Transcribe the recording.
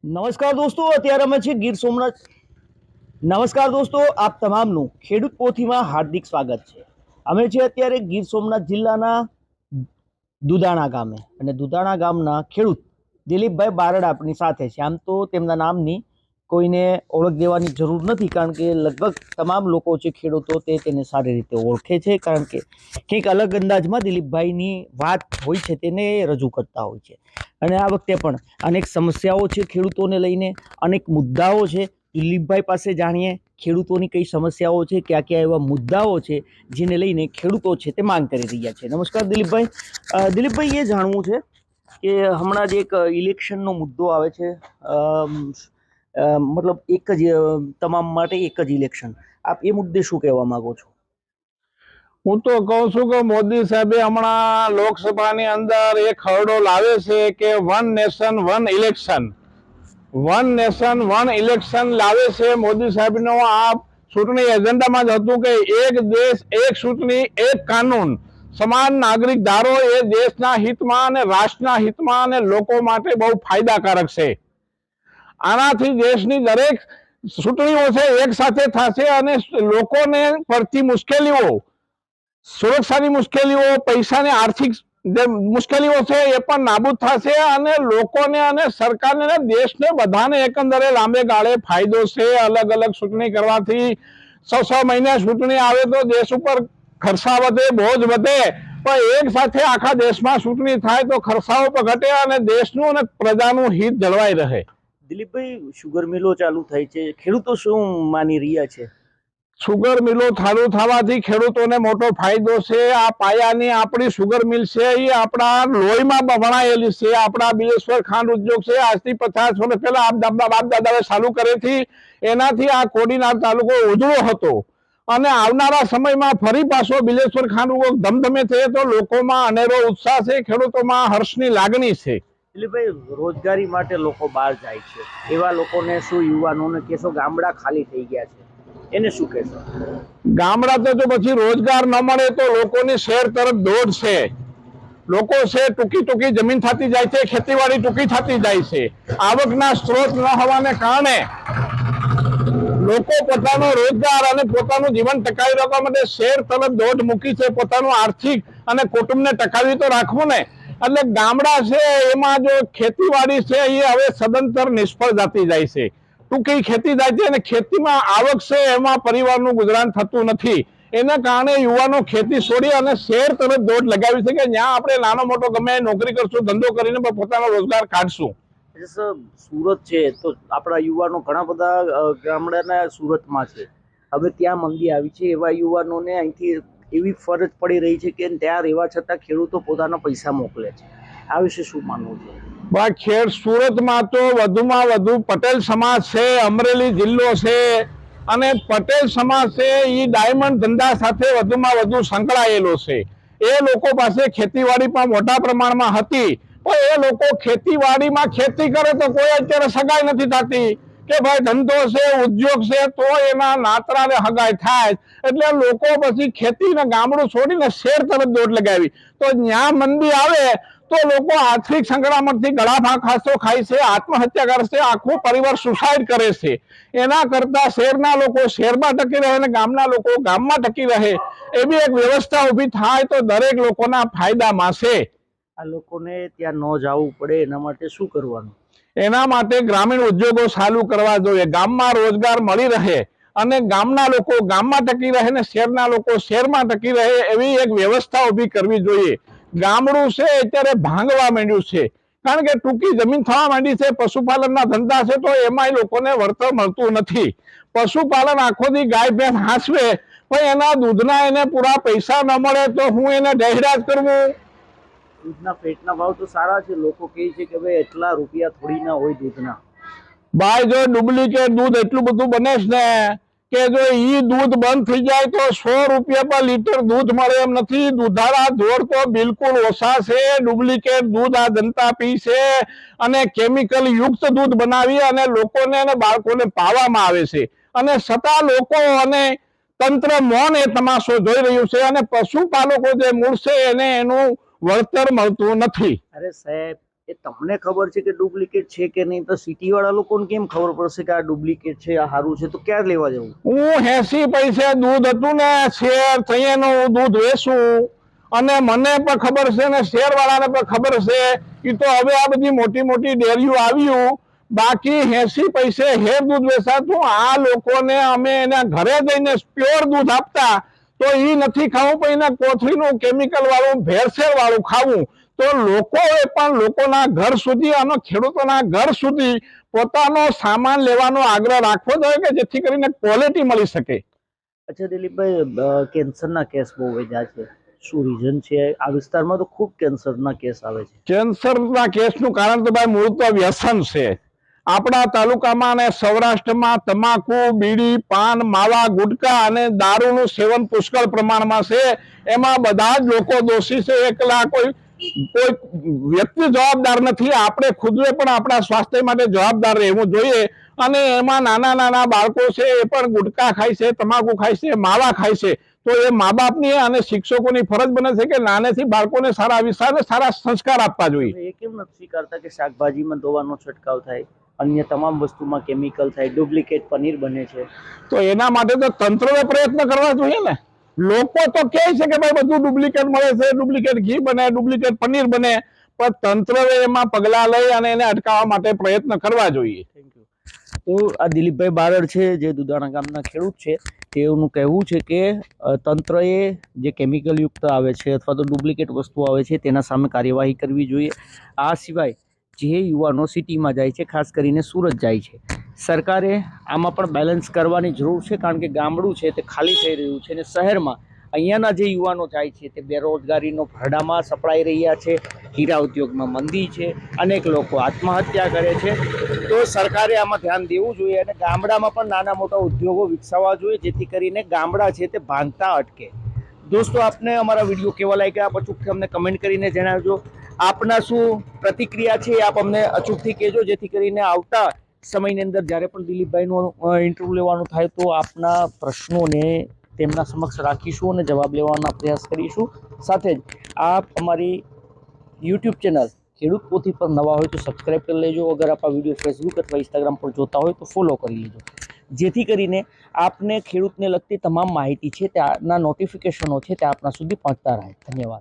નમસ્કાર દોસ્તો, અત્યારે અમે છે ગીર સોમનાથ. નમસ્કાર દોસ્તો, આપ તમામનું ખેડૂત પોથીમાં હાર્દિક સ્વાગત છે. અમે છે અત્યારે ગીર સોમનાથ જિલ્લાના દુધાણા ગામે, અને દુધાણા ગામના ખેડૂત દિલીપભાઈ બારડ આપણી સાથે છે. આમ તો તેમના નામની કોઈને ઓળખ દેવાની જરૂર નથી, કારણ કે લગભગ તમામ લોકો છે ખેડૂતો તેને સારી રીતે ઓળખે છે, કારણ કે કંઈક અલગ અંદાજમાં દિલીપભાઈની વાત હોય છે તેને રજૂ કરતા હોય છે. અને આ વખતે પણ અનેક સમસ્યાઓ છે ખેડૂતોને લઈને, અનેક મુદ્દાઓ છે. દિલીપભાઈ પાસે જાણીએ ખેડૂતોની કઈ સમસ્યાઓ છે, કયા કયા એવા મુદ્દાઓ છે જેને લઈને ખેડૂતો છે તે માંગ કરી રહ્યા છે. નમસ્કાર દિલીપભાઈ. દિલીપભાઈ, એ જાણવું છે કે હમણાં જ એક ઇલેક્શનનો મુદ્દો આવે છે, મતલબ એક જ તમામ માટે એક જ ઇલેક્શન. આપ એ મુદ્દે શું કહેવા માંગો છો? હું તો કહું છું કે મોદી સાહેબે હમણાં લોકસભાની અંદર એક ખરડો લાવે છે કે one nation one election. One nation one election લાવે છે મોદી સાહેબનો. આ ચૂંટણી એજન્ડામાં જ હતું કે એક દેશ એક ચૂંટણી એક કાનૂન, સમાન નાગરિક ધારો એ દેશના હિતમાં અને રાષ્ટ્રના હિતમાં અને લોકો માટે બહુ ફાયદાકારક છે. આનાથી દેશની દરેક ચૂંટણીઓ છે એક સાથે થશે અને લોકોને પડતી મુશ્કેલીઓ, સુરક્ષાની મુશ્કેલીઓ, પૈસાની આર્થિક જે મુશ્કેલીઓ છે એ પણ નાબૂદ થશે અને લોકોને અને સરકારને અને દેશને બધાને એકંદરે લાંબે ગાળે ફાયદો છે. અલગ અલગ ચૂંટણી કરવાથી 6 મહિને ચૂંટણી આવે તો દેશ ઉપર ખર્ચા વધે, બોજ વધે, પણ એક સાથે આખા દેશમાં ચૂંટણી થાય તો ખર્ચાઓ પણ ઘટે અને દેશનું અને પ્રજાનું હિત જળવાઈ રહે. દિલીપભાઈ, શુગર મિલો ચાલુ થઈ છે, ખેડૂતો શું માની રહ્યા છે? સુગર મિલો ચાલુ થવાથી ખેડૂતોને મોટો ફાયદો છે. આ પાયાની આપણી સુગર મિલ છે એ આપણા લોહીમાં વણાયેલી છે. આપણા બિલેશ્વર ખાંડ ઉદ્યોગ છે, આજથી 50 વર્ષ પહેલા બાપ દાદાએ ચાલુ કરેથી, એનાથી આ કોડીનાર તાલુકો ઉજળો હતો અને આવનારા સમયમાં ફરી પાછો બિલેશ્વર ખાંડ ઉદ્યોગ ધમધમે છે તો લોકોમાં અનેરો ઉત્સાહ છે, ખેડૂતોમાં હર્ષની લાગણી છે. દિલીપભાઈ, રોજગારી માટે લોકો બહાર જાય છે, એવા લોકોને શું, યુવાનોને કહેશો ગામડા ખાલી થઈ ગયા છે, એને શું કહેશો? ગામડા તો પછી રોજગાર ન મળે તો લોકોની શહેર તરફ દોડ છે. લોકો છે ટૂંકી જમીન થતી જાય છે, ખેતીવાડી ટૂંકી થતી જાય છે. આવકના સ્ત્રોત ન હોવાને કારણે લોકો પોતાનો રોજગાર અને પોતાનું જીવન ટકાવી રાખવા માટે શહેર તરફ દોડ મૂકી છે. પોતાનું આર્થિક અને કુટુંબને ટકાવી તો રાખવું ને, એટલે ગામડા છે એમાં જો ખેતીવાડી છે એ હવે સદંતર નિષ્ફળ જતી જાય છે. ટૂંકી ખેતી જાય છે અને ખેતીમાં આવક છે એમાં પરિવારનું ગુજરાન થતું નથી. એના કારણે યુવાનો ખેતી છોડી અને શહેર તરફ દોડ લગાવી છે કે જ્યાં આપણે નાનો મોટો ગમે નોકરી કરશું, ધંધો કરીને પોતાનો રોજગાર કાઢશું. સુરત છે તો આપણા યુવાનો ઘણા બધા ગામડાના સુરતમાં છે, હવે ત્યાં મંદી આવી છે. એવા યુવાનોને અહીંથી એવી ફરજ પડી રહી છે કે ત્યાં રહેવા છતાં ખેડૂતો પોતાના પૈસા મોકલે છે. આ વિશે શું માનવું છે? સુરતમાં તો વધુમાં વધુ પટેલ સમાજ છે, અમરેલી જિલ્લો છે અને પટેલ સમાજ છે એ ડાયમંડ ધંધા સાથે વધુમાં વધુ સંકળાયેલો છે. એ લોકો પાસે ખેતીવાડી પણ મોટા પ્રમાણમાં હતી, પણ એ લોકો ખેતીવાડીમાં ખેતી કરે તો કોઈ અત્યારે સગાઈ નથી થતી કે ભાઈ ધંધો છે, ઉદ્યોગ છે તો એના નાતરાને હગાઈ થાય. એટલે લોકો પછી ખેતીને ગામડું છોડીને શહેર તરફ દોડ લગાવી તો ત્યાં મંદી આવે તો લોકો આર્થિક સંકળામણથી ગળા ખાસો ખાય છે, આત્મહત્યા કરે છે, આખો પરિવાર સુસાઇડ કરે છે. એના કરતા શહેરના લોકો શહેરમાં ટકી રહે અને ગામના લોકો ગામમાં ટકી રહે એવી એક વ્યવસ્થા ઊભી થાય તો દરેક લોકોના ફાયદામાં છે. આ લોકોને ત્યાં ન જવું પડે એના માટે શું કરવાનું? એના માટે ગ્રામીણ ઉદ્યોગો ચાલુ કરવા જોઈએ, ગામમાં રોજગાર મળી રહે અને ગામના લોકો ગામમાં ટકી રહે ને શહેરના લોકો શહેરમાં ટકી રહે એવી એક વ્યવસ્થા ઊભી કરવી જોઈએ. ગામડું છે અત્યારે ભાંગવા માંડ્યું છે, કારણ કે ટૂંકી જમીન થવા માંડી છે. પશુપાલનના ધંધા છે તો એમાં લોકોને વળતર મળતું નથી. પશુપાલન આખો દી ગાય ભેંસ હાંસવે પણ એના દૂધના એને પૂરા પૈસા ન મળે તો હું એને દહેરાજ કરવું. દૂધના ફેટના ભાવ તો સારા છે, લોકો કહે છે કે ભાઈ એટલા રૂપિયા થોડી ના હોય દૂધના. ભાઈ જો ડુપ્લિકેટ દૂધ એટલું બધું બને છે ને કે જો ઈ દૂધ બંધ થઈ જાય તો 100 રૂપિયા પર લીટર દૂધ મળે એમ નથી. દૂધાળા ઢોર તો બિલકુલ ઓછા છે. ડુપ્લિકેટ દૂધ આ જનતા પી છે અને કેમિકલ યુક્ત દૂધ બનાવી અને લોકોને અને બાળકોને પાવામાં આવે છે, અને છતાં લોકો અને તંત્ર મૌન એ તમાશો જોઈ રહ્યું છે અને પશુપાલકો જે મૂળ છે એને એનું વળતર મળતું નથી. અરે સાહેબ, એ તમને ખબર છે કે ડુપ્લિકેટ છે કે નહીં, તો સિટી વાળા લોકોને કેમ ખબર પડશે કે આ ડુપ્લિકેટ છે, આ સારું છે? તો ક્યારે લેવા જવું? હું 80 પૈસે દૂધ હતું ને શેર થઈનું દૂધ વેચું, અને મને પણ ખબર છે ને શેર વાળાને પણ ખબર છે. એ તો હવે આ બધી મોટી મોટી ડેરીઓ આવ્યું, બાકી 80 પૈસે હેર દૂધ વેચાતું. આ લોકોને અમે એના ઘરે જઈને પ્યોર દૂધ આપતા, તો એ નથી ખાવું, પણ એના કોથળીનું કેમિકલ વાળું ભેળસેળ વાળું ખાવું. તો લોકોએ પણ લોકોના ઘર સુધી અને ખેડૂતોના ઘર સુધી પોતાનો સામાન લેવાનો આગ્રહ રાખવો જોઈએ, કે જેથી કરીને ક્વોલિટી મળી શકે. અચ્છા દિલીપભાઈ, કેન્સરના કેસ બહુ વધ્યા છે, શું રીઝન છે? આ વિસ્તારમાં તો ખૂબ કેન્સરના કેસ આવે છે. કેન્સરના કેસનું કારણ તો ભાઈ મૂળ તો વ્યસન છે. આપણા તાલુકામાં અને સૌરાષ્ટ્રમાં તમાકુ, બીડી, પાન, માવા, ગુટકા અને દારૂનું સેવન પુષ્કળ પ્રમાણમાં છે. એમાં બધા જ લોકો દોષી છે. એકલા કોઈ વ્યક્તિ જવાબદાર નથી. આપણે ખુદે પણ આપણા સ્વાસ્થ્ય માટે જવાબદાર રહેવું જોઈએ. અને એમાં નાના નાના બાળકો છે, એ પણ ગુટકા ખાય છે, તમાકુ ખાય છે, માવા ખાય છે. તો એ મા બાપની અને શિક્ષકોની ફરજ બને છે કે નાનેથી બાળકોને સારા વિચાર, સારા સંસ્કાર આપવા જોઈએ. એ કેમ નથી સ્વીકારતા કે શાકભાજીમાં દવાનો છંટકાવ થાય, અન્ય તમામ વસ્તુમાં કેમિકલ થાય, ડુપ્લિકેટ પનીર બને છે? તો એના માટે તો તંત્રએ પ્રયત્ન કરવા જોઈએ ને. લોકો તો કહે છે કે ભાઈ બધું ડુપ્લિકેટ મળે છે, ડુપ્લિકેટ ઘી બને, ડુપ્લિકેટ પનીર બને, પણ તંત્રએ એમાં પગલાં લઈ અને એને અટકાવવા માટે પ્રયત્ન કરવા જોઈએ. Thank you. તો આ દિલીપભાઈ બારડ છે, જે દુધાણા ગામના ખેડૂત છે, તેઓનું કહેવું છે કે તંત્રએ જે કેમિકલ યુક્ત આવે છે અથવા તો ડુપ્લિકેટ વસ્તુ આવે છે તેના સામે કાર્યવાહી કરવી જોઈએ. આ સિવાય જે યુવાનો સિટીમાં જાય છે, ખાસ કરીને સુરત જાય છે, સરકારે આમાં પણ બેલેન્સ કરવાની જરૂર છે, કારણ કે ગામડું છે તે ખાલી થઈ રહ્યું છે અને શહેરમાં અહીંયાના જે યુવાનો જાય છે તે બેરોજગારીનો ભરડામાં સપડાઈ રહ્યા છે, હીરા ઉદ્યોગમાં મંદી છે, અનેક લોકો આત્મહત્યા કરે છે. તો સરકારે આમાં ધ્યાન દેવું જોઈએ અને ગામડામાં પણ નાના મોટા ઉદ્યોગો વિકસાવવા જોઈએ, જેથી કરીને ગામડા છે તે ભાંગતા અટકે. દોસ્તો, આપને અમારા વિડીયો કેવા લાગ્યા આપ અચૂકથી અમને કમેન્ટ કરીને જણાવજો. આપના શું પ્રતિક્રિયા છે આપ અમને અચૂકથી કહેજો, જેથી કરીને આવતા સમયની અંદર જ્યારે પણ દિલીપભાઈનું ઇન્ટરવ્યૂ લેવાનું થાય તો આપના પ્રશ્નોને તેમના સમક્ષ રાખીશું અને જવાબ લેવાના પ્રયાસ કરીશું. સાથે જ આપ અમારી યુટ્યુબ ચેનલ ખેડૂત પોથી પર નવા હોય તો સબસ્ક્રાઈબ કરી લેજો. અગર આપ આ વિડીયો ફેસબુક અથવા ઇન્સ્ટાગ્રામ પર જોતા હોય તો ફોલો કરી લેજો, જેથી કરીને આપને ખેડૂતને લગતી તમામ માહિતી છે, ત્યાંના નોટિફિકેશનો છે તે આપના સુધી પહોંચતા રહે. ધન્યવાદ.